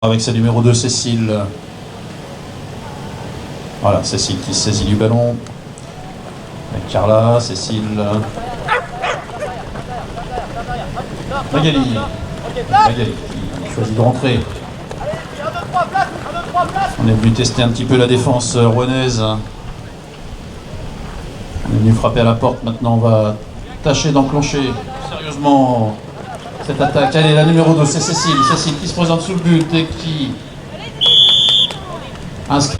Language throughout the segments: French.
Avec sa numéro 2, Cécile. Voilà, Cécile qui se saisit du ballon. Avec Carla, Cécile. Magali. Magali qui choisit de rentrer. On est venu tester un petit peu la défense rouennaise. On est venu frapper à la porte. Maintenant, on va tâcher d'enclencher sérieusement cette attaque. Allez, la numéro 2, c'est Cécile. Cécile qui se présente sous le but et qui inscrit.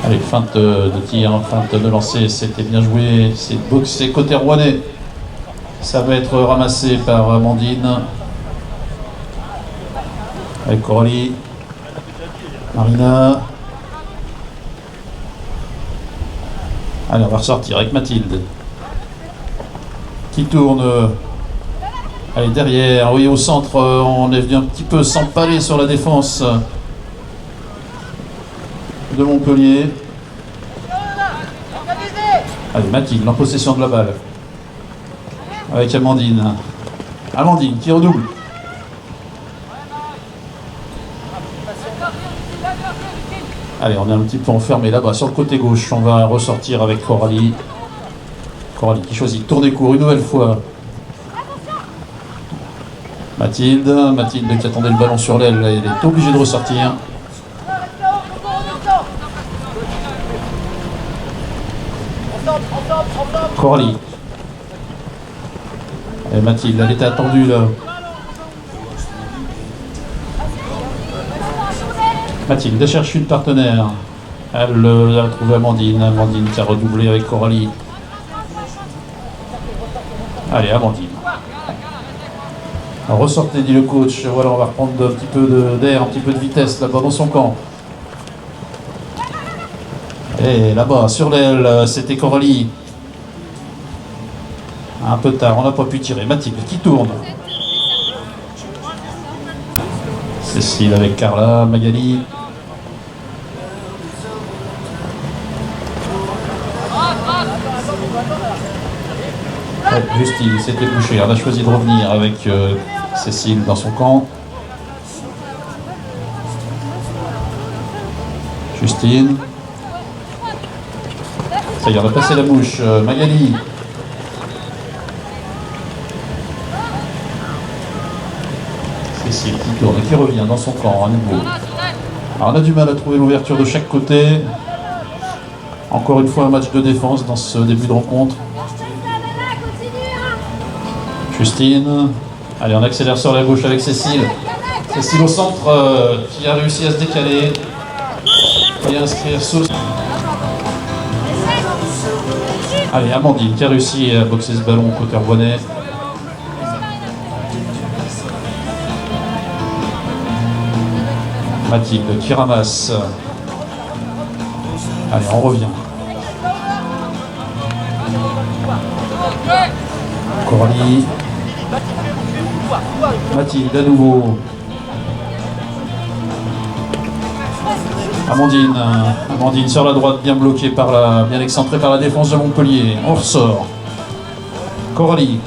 Allez, feinte de tir, feinte de lancer, c'était bien joué. C'est boxé côté rouennais. Ça va être ramassé par Amandine. Avec Coralie. Marina. Allez, on va ressortir avec Mathilde. Qui tourne. Allez, derrière, oui, au centre, on est venu un petit peu s'empaler sur la défense de Montpellier. Allez, Mathilde en possession de la balle. Avec Amandine. Amandine qui redouble. Allez, on est un petit peu enfermé là-bas sur le côté gauche. On va ressortir avec Coralie. Coralie qui choisit de tourner court une nouvelle fois. Mathilde qui attendait le ballon sur l'aile, elle est obligée de ressortir. Coralie. Et Mathilde, elle était attendue là. Mathilde cherche une partenaire. Elle a trouvé Amandine. Amandine qui a redoublé avec Coralie. Allez, Amandine. Alors, ressortez, dit le coach. Voilà, on va reprendre un petit peu d'air, un petit peu de vitesse là-bas dans son camp. Et là-bas, sur l'aile, c'était Coralie. Un peu tard, on n'a pas pu tirer. Mathilde qui tourne. Cécile avec Carla, Magali. Justine s'était bouché. Elle a choisi de revenir avec Cécile dans son camp. Justine. Ça y est, on a passé la mouche. Magali. Cécile qui tourne et qui revient dans son camp à nouveau. Alors on a du mal à trouver l'ouverture de chaque côté. Encore une fois un match de défense dans ce début de rencontre. Justine. Allez, on accélère sur la gauche avec Cécile. Cécile au centre qui a réussi à se décaler et à inscrire sous. Allez, Amandine qui a réussi à boxer ce ballon côté rouennais. Mathilde qui ramasse. Allez, on revient. Coralie. Mathilde à nouveau. Amandine sur la droite, bien bloquée bien excentrée par la défense de Montpellier. On ressort. Coralie.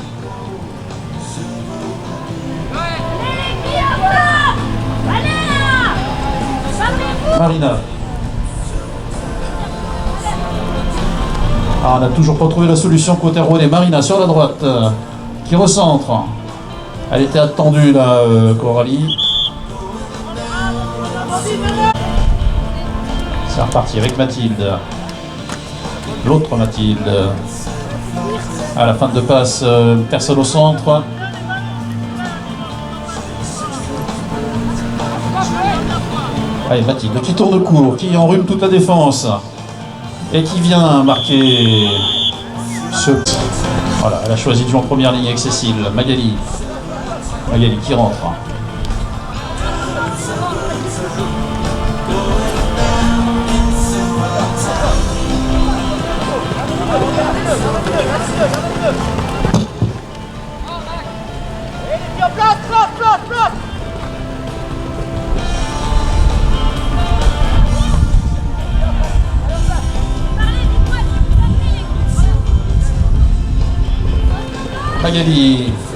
Marina. Ah, on n'a toujours pas trouvé la solution côté rouennais. Marina sur la droite, qui recentre. Elle était attendue là, Coralie. C'est reparti avec Mathilde. L'autre Mathilde. À la fin de passe, personne au centre. Allez, Mathilde qui tourne court, qui enrhume toute la défense. Et qui vient marquer ce... Voilà, elle a choisi de jouer en première ligne avec Cécile. Magali. Magali qui rentre.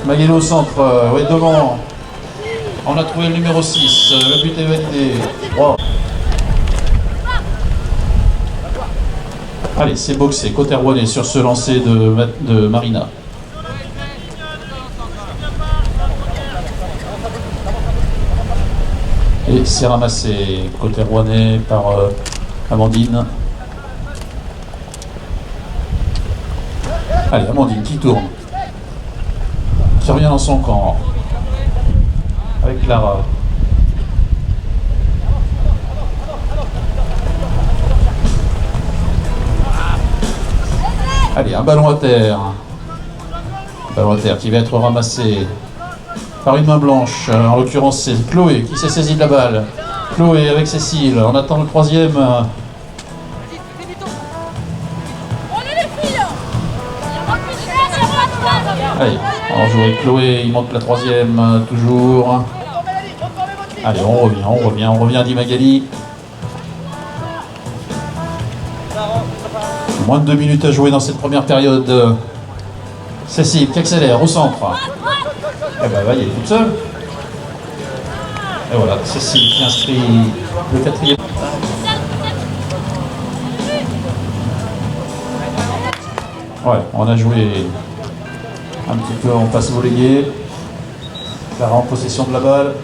Magali au centre, ouais, devant. On a trouvé le numéro 6, le but est validé. Wow. Allez, c'est boxé, côté rouennais sur ce lancer de Marina. Et c'est ramassé côté rouennais par Amandine. Allez, Amandine qui tourne. Qui revient dans son camp. Avec Clara. Allez, un ballon à terre. Un ballon à terre qui va être ramassé par une main blanche. En l'occurrence, c'est Chloé qui s'est saisie de la balle. Chloé avec Cécile. On attend le troisième. Allez, on joue avec Chloé. Il manque la troisième toujours. Allez, on revient, dit Magali. Moins de 2 minutes à jouer dans cette première période. Cécile qui accélère au centre. Eh ben, elle est toute seule. Et voilà, Cécile qui inscrit le quatrième. Ouais, on a joué un petit peu en passe volleyée. Clara en possession de la balle.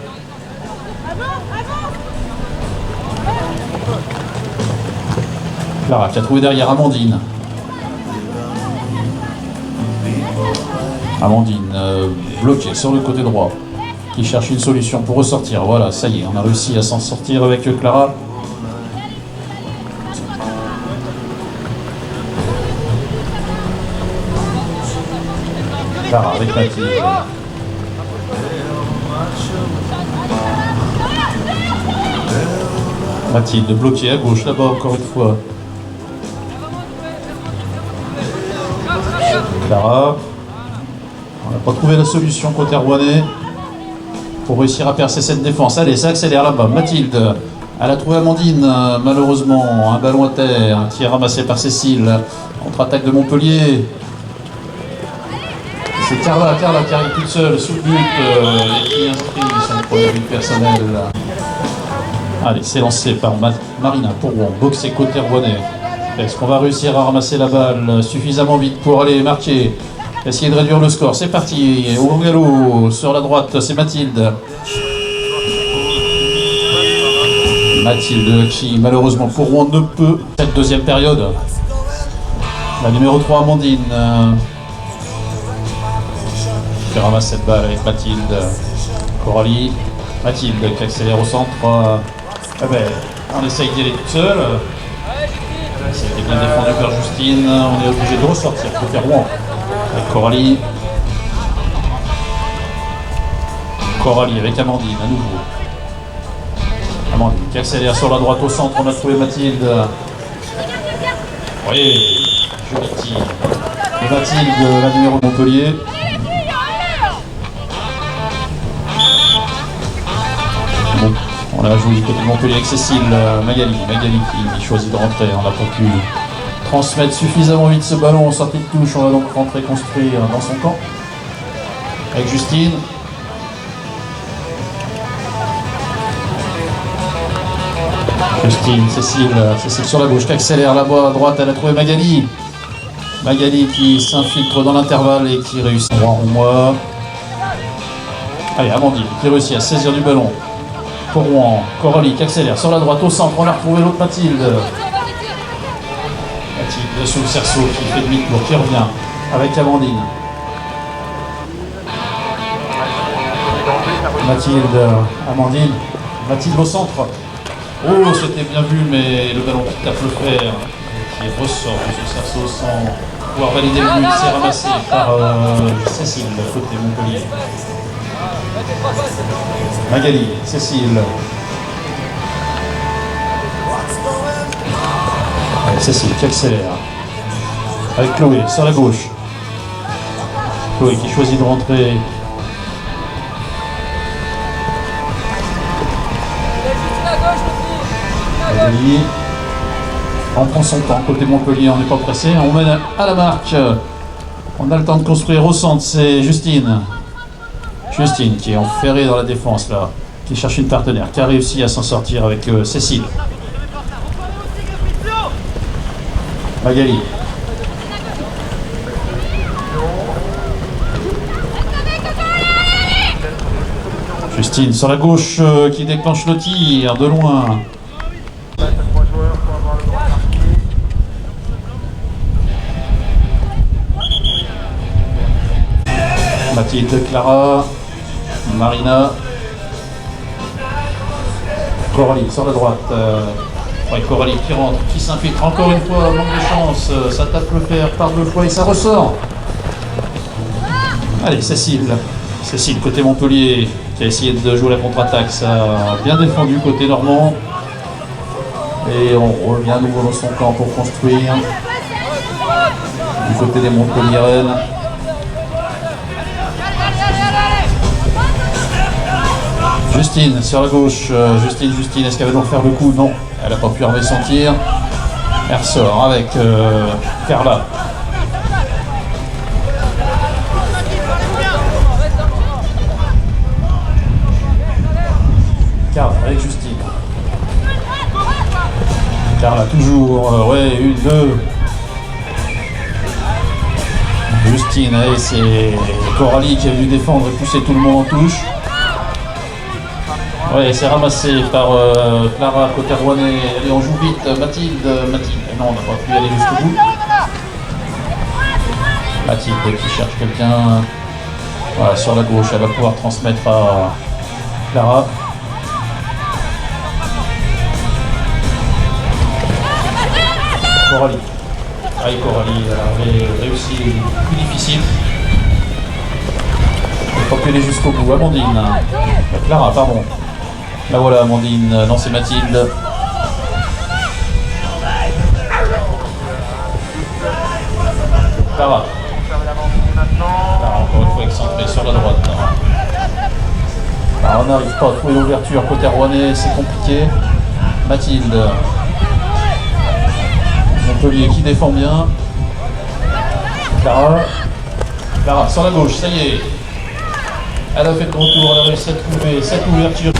Clara qui a trouvé derrière Amandine. Amandine bloquée sur le côté droit, qui cherche une solution pour ressortir. Voilà, ça y est, on a réussi à s'en sortir avec Clara. Clara avec Mathilde. Mathilde bloquée à gauche, là-bas encore une fois. Clara. On n'a pas trouvé la solution côté rouennais pour réussir à percer cette défense. Allez, ça accélère là-bas. Mathilde, elle a trouvé Amandine, malheureusement. Un ballon à terre qui est ramassé par Cécile. Contre-attaque de Montpellier. C'est Carla qui arrive toute seule sous le but et qui inscrit son premier but personnel. Allez, c'est lancé par Marina pour Rouen. Boxé côté rouennais. Est-ce qu'on va réussir à ramasser la balle suffisamment vite pour aller marquer? Essayer de réduire le score, c'est parti. Au galop, sur la droite, c'est Mathilde. Mathilde qui, malheureusement pour Rouen, ne peut. Cette deuxième période. La numéro 3, Amandine. Qui ramasse cette balle avec Mathilde. Coralie. Mathilde qui accélère au centre. On essaye d'y aller toute seule. C'était bien défendu par Justine. On est obligé de ressortir côté Rouen. Avec Coralie. Coralie avec Amandine à nouveau. Amandine qui accélère sur la droite au centre. On a trouvé Mathilde. Oui, joli tir. Et Mathilde, la numéro de Montpellier. Bon, on a joué du côté de Montpellier avec Cécile, Magali qui choisit de rentrer. On n'a pas pu transmettre suffisamment vite ce ballon en sortie de touche. On va donc rentrer construire dans son camp avec Justine. Cécile sur la gauche qui accélère là-bas à droite. Elle a trouvé Magali qui s'infiltre dans l'intervalle et qui réussit. Rouen. Allez, Amandine qui réussit à saisir du ballon pour Rouen. Coralie qui accélère sur la droite au centre. On a retrouvé l'autre Mathilde sous le cerceau qui fait demi-tour, qui revient avec Amandine. Amandine, Mathilde au centre. Oh, c'était bien vu, mais le ballon qui tape le fer, qui ressort de ce cerceau sans pouvoir valider le but, c'est ramassé par Cécile, côté Montpellier. Magali, Cécile. Cécile qui accélère avec Chloé sur la gauche. Chloé qui choisit de rentrer. Magali. On prend son temps côté Montpellier, on n'est pas pressé. On mène à la marque. On a le temps de construire au centre, c'est Justine Justine qui est enferrée dans la défense là, qui cherche une partenaire, qui a réussi à s'en sortir avec Cécile. Magali. Justine sur la gauche qui déclenche le tir de loin. Mathilde, Clara, Marina, Coralie sur la droite. Ouais, Coralie qui rentre, qui s'infiltre encore une fois, manque de chance, ça tape le fer par deux fois et ça ressort. Allez, Cécile, côté Montpellier, qui a essayé de jouer la contre-attaque, ça a bien défendu côté Normand. Et on revient à nouveau dans son camp pour construire. Du côté des Montpelliéraines. Justine sur la gauche, Justine, est-ce qu'elle va donc faire le coup? Non, elle n'a pas pu armer son tir. Elle ressort avec Carla. Carla avec Justine. Carla toujours, ouais, une, deux. Justine, allez, c'est Coralie qui a dû défendre et pousser tout le monde en touche. Ouais, c'est ramassé par Clara côté rouennais. Allez, on joue vite. Mathilde. Non, on n'a pas pu aller jusqu'au bout. Mathilde qui cherche quelqu'un. Voilà, sur la gauche, elle va pouvoir transmettre à Clara. Coralie. Allez, Coralie avait réussi plus difficile. Elle n'a pas pu aller jusqu'au bout. Amandine. Clara, pardon. Là voilà, Amandine, non c'est Mathilde. Clara. Clara, encore une fois excentrée sur la droite. Alors, on n'arrive pas à trouver l'ouverture côté rouennais, c'est compliqué. Mathilde. Montpellier qui défend bien. Clara sur la gauche, ça y est. Elle a fait le retour, elle a réussi à trouver cette ouverture.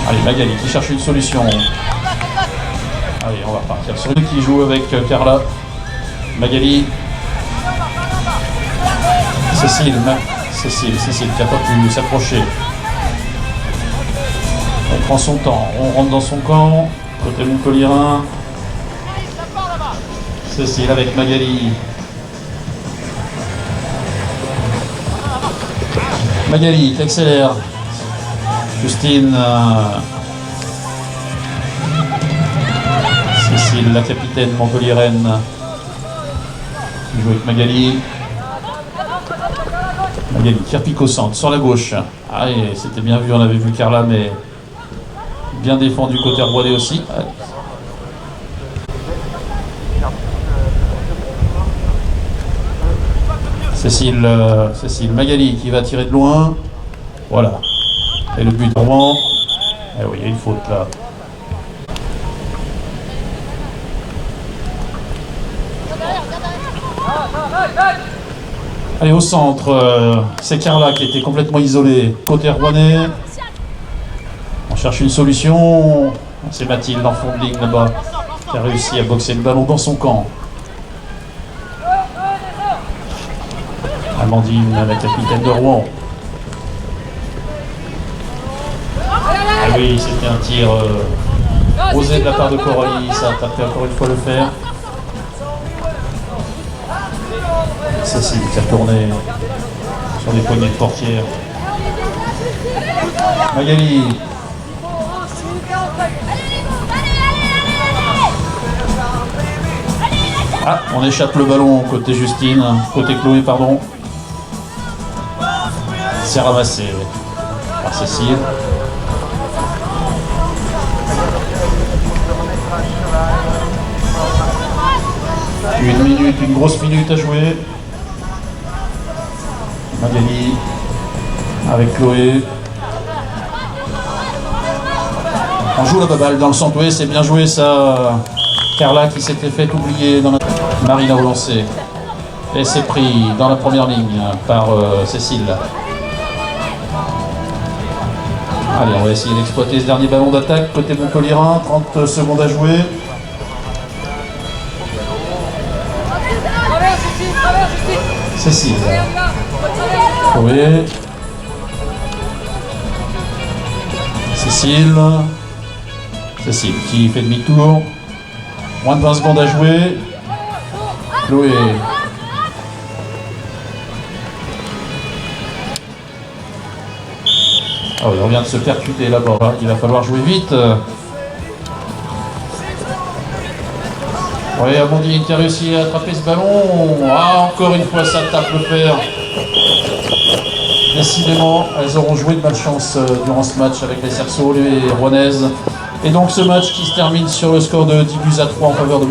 Allez, Magali qui cherche une solution. Allez, on va repartir sur lui qui joue avec Carla. Magali. Cécile qui n'a pas pu s'approcher. On prend son temps, on rentre dans son camp. Côté Montpellierin. Cécile avec Magali. Magali qui accélère. Justine. Cécile, la capitaine montpelliéraine, qui joue avec Magali. Magali qui repique au centre, sur la gauche. Ah, c'était bien vu, on avait vu Carla, mais bien défendu côté rouennais aussi. Cécile, Magali qui va tirer de loin. Voilà. Et le but Rouen. Eh oui, il y a une faute là. Allez, au centre, c'est Carla qui était complètement isolée. Côté rouennais. On cherche une solution. C'est Mathilde en fond de ligne là-bas qui a réussi à boxer le ballon dans son camp. Amandine, la capitaine de Rouen. Ah oui, c'était un tir osé de la part de Coralie, ça a tapé encore une fois le fer. Cécile qui a tourné sur les poignées de portière. Magali. Ah, on échappe le ballon côté Justine, côté Chloé, pardon. C'est ramassé par Cécile. Une grosse minute à jouer. Magali avec Chloé. On joue la baballe dans le centre, oui, c'est bien joué ça. Carla qui s'était fait oublier dans la... Marine au lancer. Et c'est pris dans la première ligne par Cécile. Allez, on va essayer d'exploiter ce dernier ballon d'attaque côté Montpellierin. 30 secondes à jouer. Cécile. Chloé. Cécile. Cécile qui fait demi-tour. Moins de 20 secondes à jouer. Chloé. Ah oui, on vient de se percuter là-bas. Il va falloir jouer vite. Oui, Amandine qui a réussi à attraper ce ballon. Ah, encore une fois, ça tape le fer. Décidément, elles auront joué de malchance durant ce match avec les Cerceaux, les Rouennaises. Et donc ce match qui se termine sur le score de 10 buts à 3 en faveur de